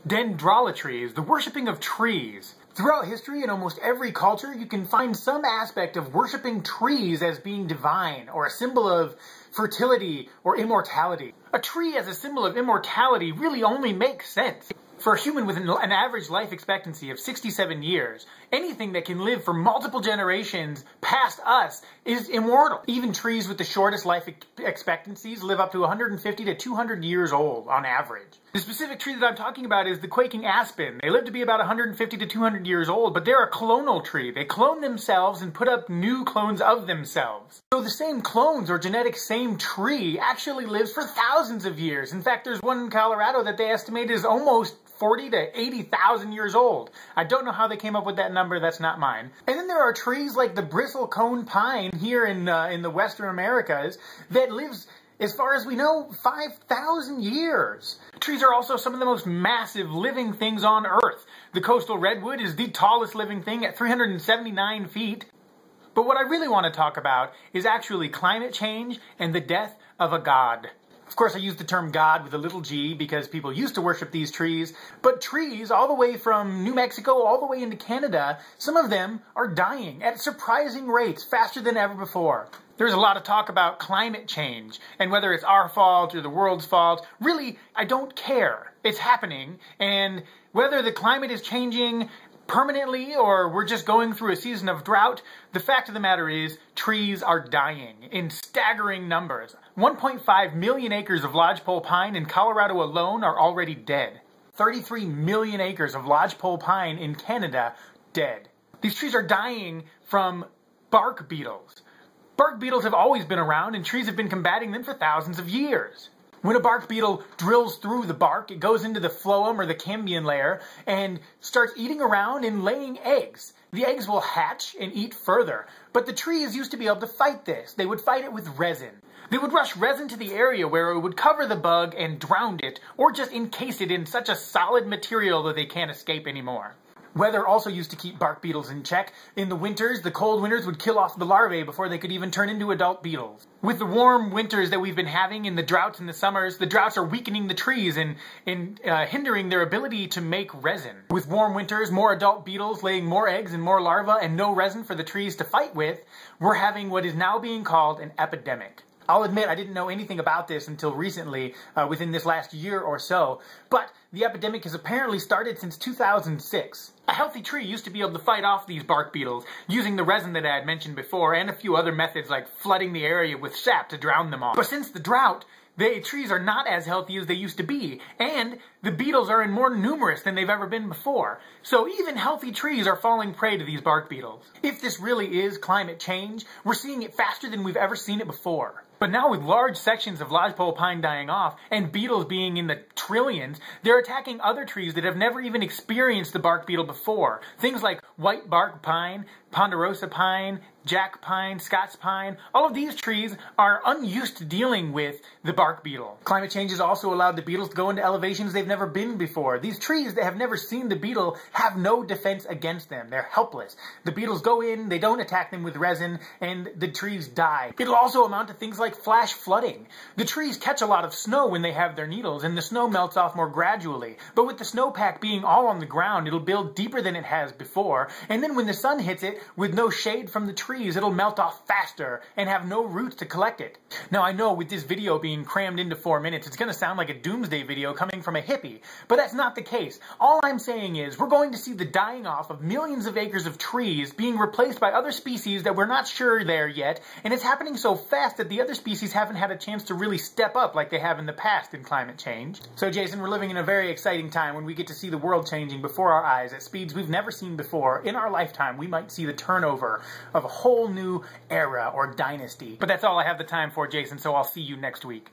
Dendrolatries, the worshipping of trees. Throughout history, in almost every culture, you can find some aspect of worshipping trees as being divine, or a symbol of fertility or immortality. A tree as a symbol of immortality really only makes sense. For a human with an average life expectancy of 67 years, anything that can live for multiple generations past us is immortal. Even trees with the shortest life expectancies live up to 150 to 200 years old on average. The specific tree that I'm talking about is the quaking aspen. They live to be about 150 to 200 years old, but they're a clonal tree. They clone themselves and put up new clones of themselves. So the same clones or genetic same tree actually lives for thousands of years. In fact, there's one in Colorado that they estimate is almost 40 to 80,000 years old. I don't know how they came up with that number, that's not mine. And then there are trees like the bristlecone pine here in the Western Americas that lives, as far as we know, 5,000 years. Trees are also some of the most massive living things on Earth. The coastal redwood is the tallest living thing at 379 feet. But what I really want to talk about is actually climate change and the death of a god. Of course, I use the term God with a little g because people used to worship these trees, but trees all the way from New Mexico all the way into Canada, some of them are dying at surprising rates, faster than ever before. There's a lot of talk about climate change, and whether it's our fault or the world's fault, really, I don't care. It's happening, and whether the climate is changing permanently or we're just going through a season of drought, the fact of the matter is trees are dying in staggering numbers. 1.5 million acres of lodgepole pine in Colorado alone are already dead. 33 million acres of lodgepole pine in Canada dead. These trees are dying from bark beetles. Bark beetles have always been around and trees have been combating them for thousands of years. When a bark beetle drills through the bark, it goes into the phloem or the cambium layer and starts eating around and laying eggs. The eggs will hatch and eat further, but the trees used to be able to fight this. They would fight it with resin. They would rush resin to the area where it would cover the bug and drown it, or just encase it in such a solid material that they can't escape anymore. Weather also used to keep bark beetles in check. In the winters, the cold winters would kill off the larvae before they could even turn into adult beetles. With the warm winters that we've been having and the droughts in the summers, the droughts are weakening the trees and hindering their ability to make resin. With warm winters, more adult beetles laying more eggs and more larvae and no resin for the trees to fight with, we're having what is now being called an epidemic. I'll admit I didn't know anything about this until recently, within this last year or so, but the epidemic has apparently started since 2006. A healthy tree used to be able to fight off these bark beetles using the resin that I had mentioned before and a few other methods like flooding the area with sap to drown them off. But since the drought, the trees are not as healthy as they used to be, and the beetles are more numerous than they've ever been before. So even healthy trees are falling prey to these bark beetles. If this really is climate change, we're seeing it faster than we've ever seen it before. But now with large sections of lodgepole pine dying off and beetles being in the trillions, they're attacking other trees that have never even experienced the bark beetle before. Things like white bark pine, ponderosa pine, jack pine, Scots pine. All of these trees are unused to dealing with the bark beetle. Climate change has also allowed the beetles to go into elevations they've never been before. These trees that have never seen the beetle have no defense against them. They're helpless. The beetles go in, they don't attack them with resin, and the trees die. It'll also amount to things like flash flooding. The trees catch a lot of snow when they have their needles, and the snow melts off more gradually. But with the snowpack being all on the ground, it'll build deeper than it has before, and then when the sun hits it, with no shade from the trees, it'll melt off faster and have no roots to collect it. Now I know with this video being crammed into 4 minutes, it's going to sound like a doomsday video coming from a hippie, but that's not the case. All I'm saying is we're going to see the dying off of millions of acres of trees being replaced by other species that we're not sure there yet, and it's happening so fast that the other species haven't had a chance to really step up like they have in the past in climate change. So Jason, we're living in a very exciting time when we get to see the world changing before our eyes at speeds we've never seen before. In our lifetime, we might see the turnover of a whole new era or dynasty. But that's all I have the time for, Jason, so I'll see you next week.